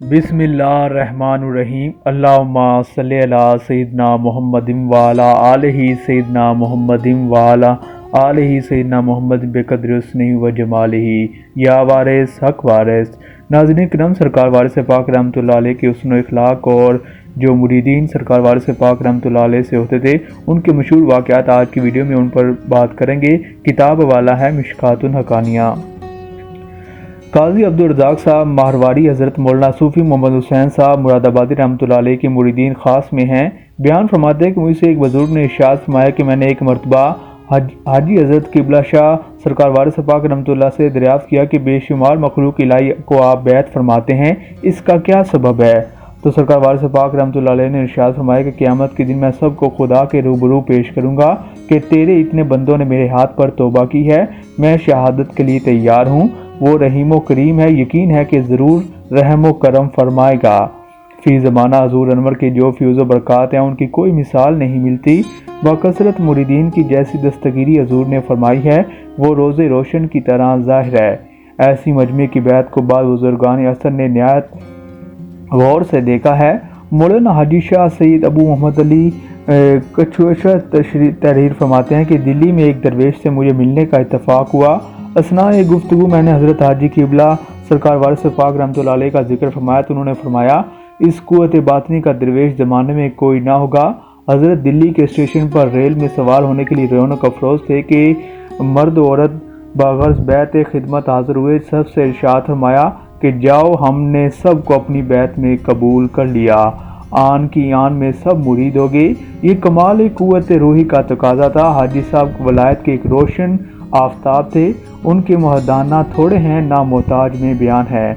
بسم اللہ الرحمن الرحیم اللہم صلی علی سیدنا محمد وعلی آلہ سیدنا محمد وعلی آلہ سیدنا محمد بقدر حسنہ و جمالہ یا وارث حق وارث۔ ناظرین کرام، سرکار وارث پاک رحمۃ اللہ علیہ کے حسن و اخلاق اور جو مریدین سرکار وارث پاک رحمۃ اللہ علیہ سے ہوتے تھے ان کے مشہور واقعات آج کی ویڈیو میں ان پر بات کریں گے۔ کتاب والا ہے مشکات الحقانیہ۔ قاضی عبدالرزاق صاحب ماہرواری حضرت مولانا صوفی محمد حسین صاحب مراد آبادی رحمۃ اللہ علیہ کے مریدین خاص میں ہیں۔ بیان فرماتے ہیں کہ مجھ سے ایک بزرگ نے ارشاد فرمایا کہ میں نے ایک مرتبہ حاجی حضرت قبلہ شاہ سرکار وارث پاک رحمۃ اللہ سے دریافت کیا کہ بے شمار مخلوق الہی کو آپ بیعت فرماتے ہیں، اس کا کیا سبب ہے؟ تو سرکار وارث پاک رحمۃ اللہ علیہ نے ارشاد فرمایا کہ قیامت کے دن میں سب کو خدا کے روبرو پیش کروں گا کہ تیرے اتنے بندوں نے میرے ہاتھ پر توبہ کی ہے، میں شہادت کے لیے تیار ہوں، وہ رحیم و کریم ہے، یقین ہے کہ ضرور رحم و کرم فرمائے گا۔ فی زمانہ حضور انور کے جو فیوز و برکات ہیں ان کی کوئی مثال نہیں ملتی۔ بکثرت مریدین کی جیسی دستگیری حضور نے فرمائی ہے وہ روز روشن کی طرح ظاہر ہے۔ ایسی مجمع کی بیعت کو بعض بزرگان اثر نے نہایت غور سے دیکھا ہے۔ مولانا حاجی شاہ سید ابو محمد علی کچھوشہ تحریر فرماتے ہیں کہ دلی میں ایک درویش سے مجھے ملنے کا اتفاق ہوا۔ اثناء گفتگو میں نے حضرت حاجی قبلہ سرکار وارث پاک رحمۃ اللہ علیہ کا ذکر فرمایا تو انہوں نے فرمایا اس قوت باطنی کا درویش زمانے میں کوئی نہ ہوگا۔ حضرت دلی کے اسٹیشن پر ریل میں سوار ہونے کے لیے رونق افروز تھے کہ مرد و عورت باغرض بیعت خدمت حاضر ہوئے۔ سب سے ارشاد فرمایا کہ جاؤ، ہم نے سب کو اپنی بیعت میں قبول کر لیا، آن کی آن میں سب مرید ہو گئے۔ یہ کمال قوت روحی کا تقاضا تھا۔ حاجی صاحب ولایت کے ایک روشن آفتاب تھے، ان کے محدانہ تھوڑے ہیں، نہ محتاج میں بیان ہے۔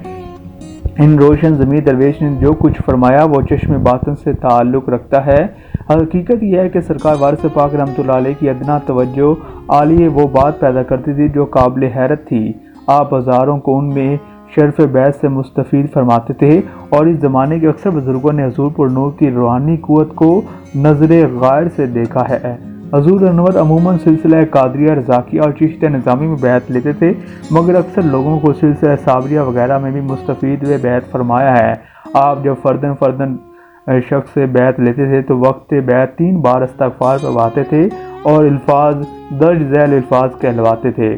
ان روشن ضمیر درویش نے جو کچھ فرمایا وہ چشم باطن سے تعلق رکھتا ہے۔ حقیقت یہ ہے کہ سرکار وارث پاک رحمۃ اللہ علیہ کی ادنا توجہ عالیہ وہ بات پیدا کرتی تھی جو قابل حیرت تھی۔ آپ ہزاروں کو ان میں شرف بیعت سے مستفید فرماتے تھے، اور اس زمانے کے اکثر بزرگوں نے حضور پر نور کی روحانی قوت کو نظر غائر سے دیکھا ہے۔ حضور انور عموماً سلسلہ قادریہ، رضاکیہ اور چشتیہ نظامی میں بیعت لیتے تھے، مگر اکثر لوگوں کو سلسلہ صابریہ وغیرہ میں بھی مستفید ہوئے بیعت فرمایا ہے۔ آپ جب فردن شخص سے بیعت لیتے تھے تو وقت بیعت 3 بار استغفار پڑھواتے تھے اور الفاظ درج ذیل الفاظ کہلواتے تھے: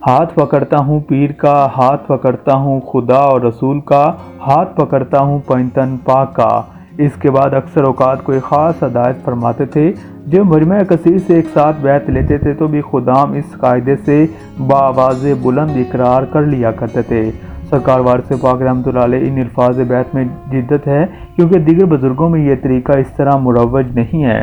ہاتھ پکڑتا ہوں پیر کا، ہاتھ پکڑتا ہوں خدا اور رسول کا، ہاتھ پکڑتا ہوں پنجتن پاک کا۔ اس کے بعد اکثر اوقات کوئی خاص ہدایت فرماتے تھے۔ جب مجمع کثیر سے ایک ساتھ بیعت لیتے تھے تو بھی خدام اس قاعدے سے بآواز بلند اقرار کر لیا کرتے تھے: سرکار وارث پاک رحمۃ اللہ علیہ ان الفاظ بیعت میں جدت ہے، کیونکہ دیگر بزرگوں میں یہ طریقہ اس طرح مروج نہیں ہے۔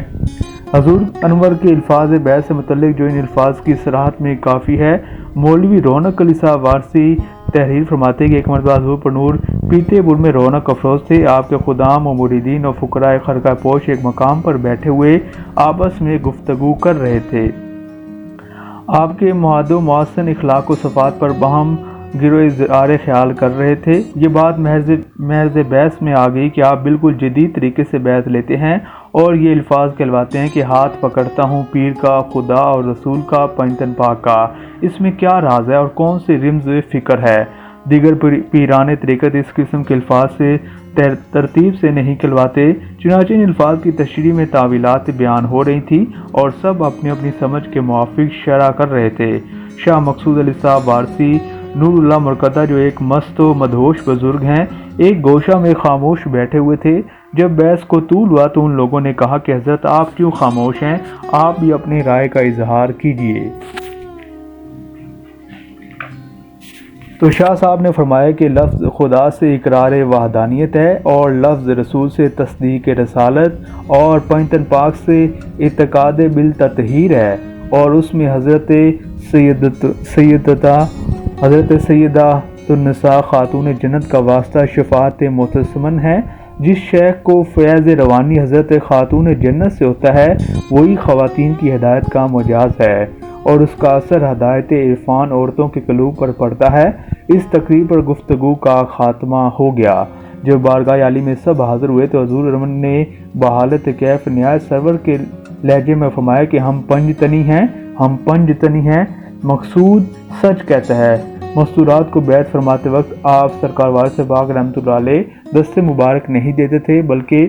حضور انور کے الفاظ بیعت سے متعلق جو ان الفاظ کی صراحت میں کافی ہے، مولوی رونق علی صاحب وارثی تحریر فرماتے ہیں کہ ایک مرتبہ حضور پر نور پیتے پور میں رونق افروز تھے۔ آپ کے خدام و مریدین اور فقراء خرقہ پوش ایک مقام پر بیٹھے ہوئے آپس میں گفتگو کر رہے تھے۔ آپ کے معد و محسن اخلاق و صفات پر باہم گرو اظہار خیال کر رہے تھے۔ یہ بات محض بحث میں آ گئی کہ آپ بالکل جدید طریقے سے بیعت لیتے ہیں اور یہ الفاظ کہلواتے ہیں کہ ہاتھ پکڑتا ہوں پیر کا، خدا اور رسول کا، پنجتن پاک کا۔ اس میں کیا راز ہے اور کون سی رمز فکر ہے؟ دیگر پیران طریقت اس قسم کے الفاظ سے ترتیب سے نہیں کہلواتے۔ چنانچہ ان الفاظ کی تشریح میں تعویلات بیان ہو رہی تھی اور سب اپنی اپنی سمجھ کے موافق شرح کر رہے تھے۔ شاہ مقصود علی صاحب وارثی نور اللہ مرکزہ جو ایک مست و مدہوش بزرگ ہیں، ایک گوشہ میں خاموش بیٹھے ہوئے تھے۔ جب بحث کو طول ہوا تو ان لوگوں نے کہا کہ حضرت آپ کیوں خاموش ہیں، آپ بھی اپنی رائے کا اظہار کیجیے۔ تو شاہ صاحب نے فرمایا کہ لفظ خدا سے اقرار وحدانیت ہے اور لفظ رسول سے تصدیق رسالت اور پنجتن پاک سے اعتقاد بالتطہیر ہے، اور اس میں حضرت سیدہ النساء خاتون جنت کا واسطہ شفاعت معتصمن ہے۔ جس شیخ کو فیض روانی حضرت خاتون جنت سے ہوتا ہے وہی خواتین کی ہدایت کا مجاز ہے، اور اس کا اثر ہدایت عرفان عورتوں کے قلوب پر پڑتا ہے۔ اس تقریب پر گفتگو کا خاتمہ ہو گیا۔ جب بارگاہ عالی میں سب حاضر ہوئے تو حضور انور نے بحالت کیف نہایت سرور کے لہجے میں فرمایا کہ ہم پنجتنی ہیں، مقصود سچ کہتا ہے، مستورات کو بیعت فرماتے وقت آپ سرکار وارث پاک رحمۃ اللہ علیہ دست مبارک نہیں دیتے تھے بلکہ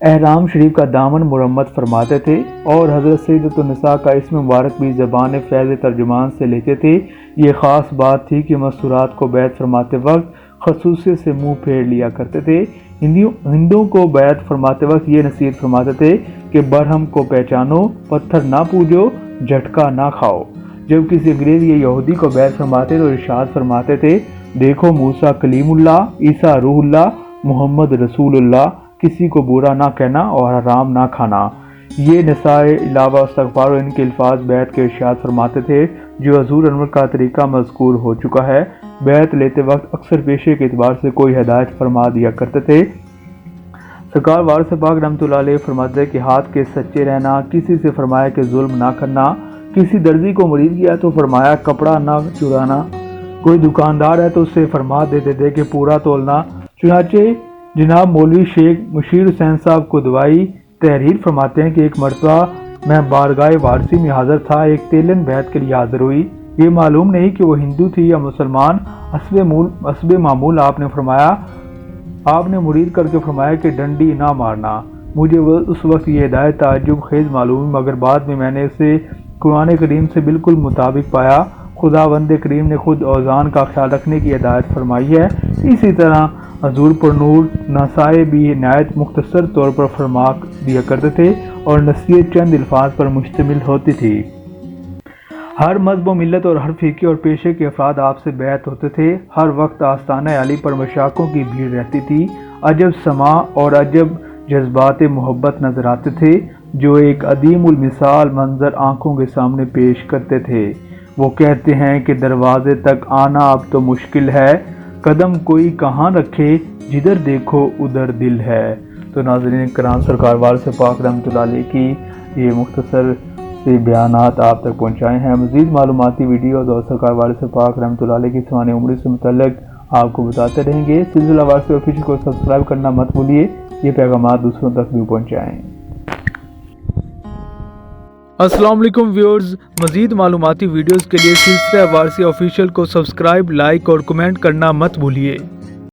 احرام شریف کا دامن مرمت فرماتے تھے، اور حضرت سیدۃ النساء کا اسم مبارک بھی زبان فیض ترجمان سے لیتے تھے۔ یہ خاص بات تھی کہ مستورات کو بیعت فرماتے وقت خصوصیت سے منہ پھیر لیا کرتے تھے۔ ہندوؤں کو بیعت فرماتے وقت یہ نصیحت فرماتے تھے کہ برہم کو پہچانو، پتھر نہ پوجو، جھٹکا نہ کھاؤ۔ جب کسی انگریز یا یہودی کو بیعت فرماتے تو ارشاد فرماتے تھے، دیکھو موسیٰ کلیم اللہ، عیسیٰ روح اللہ، محمد رسول اللہ، کسی کو برا نہ کہنا اور حرام نہ کھانا۔ یہ نسائے علاوہ استغفار و ان کے الفاظ بیعت کے ارشاد فرماتے تھے جو حضور انور کا طریقہ مذکور ہو چکا ہے۔ بیعت لیتے وقت اکثر پیشے کے اعتبار سے کوئی ہدایت فرما دیا کرتے تھے۔ سرکار وارث پاک رحمۃ اللہ علیہ فرماتے کہ ہاتھ کے سچے رہنا، کسی سے فرمایا کہ ظلم نہ کرنا، کسی درزی کو مرید کیا تو فرمایا کپڑا نہ چرانا، کوئی دکاندار ہے تو اسے فرما دیتے تھے کہ پورا تولنا۔ چنانچہ جناب مولوی شیخ مشیر حسین صاحب کو دوائی تحریر فرماتے ہیں کہ ایک مرتبہ میں بارگاہ وارثی میں حاضر تھا، ایک تیلن بیعت کے لیے حاضر ہوئی۔ یہ معلوم نہیں کہ وہ ہندو تھی یا مسلمان، حسب معمول آپ نے مرید کر کے فرمایا کہ ڈنڈی نہ مارنا۔ مجھے اس وقت یہ ہدایت تعجب خیز معلوم ہوئی، مگر بعد میں میں نے اسے قرآن کریم سے بالکل مطابق پایا۔ خداوند کریم نے خود اوزان کا خیال رکھنے کی ہدایت فرمائی ہے۔ اسی طرح حضور پر نور نصائح بھی نہایت مختصر طور پر فرما دیا کرتے تھے اور نصیحت چند الفاظ پر مشتمل ہوتی تھی۔ ہر مذہب و ملت اور ہر فقہ اور پیشے کے افراد آپ سے بیعت ہوتے تھے۔ ہر وقت آستانہ علی پر مشاقوں کی بھیڑ رہتی تھی۔ عجب سماع اور عجب جذبات محبت نظر آتے تھے جو ایک عدیم المثال منظر آنکھوں کے سامنے پیش کرتے تھے۔ وہ کہتے ہیں کہ دروازے تک آنا اب تو مشکل ہے، قدم کوئی کہاں رکھے، جدھر دیکھو ادھر دل ہے۔ تو ناظرین کرام، سرکار وارث پاک رحمۃ اللہ علیہ کی یہ مختصر سے بیانات آپ تک پہنچائے ہیں۔ مزید معلوماتی ویڈیوز اور سرکار وارث پاک رحمۃ اللہ علیہ کی سوانح عمری سے متعلق آپ کو بتاتے رہیں گے۔ سلسلہ وارث آفیشیل کو سبسکرائب کرنا مت بھولیے، یہ پیغامات دوسروں تک بھی پہنچائیں۔ السلام علیکم ویورز، مزید معلوماتی ویڈیوز کے لیے سلسلہ وارث آفیشیل کو سبسکرائب، لائک اور کمنٹ کرنا مت بھولیے۔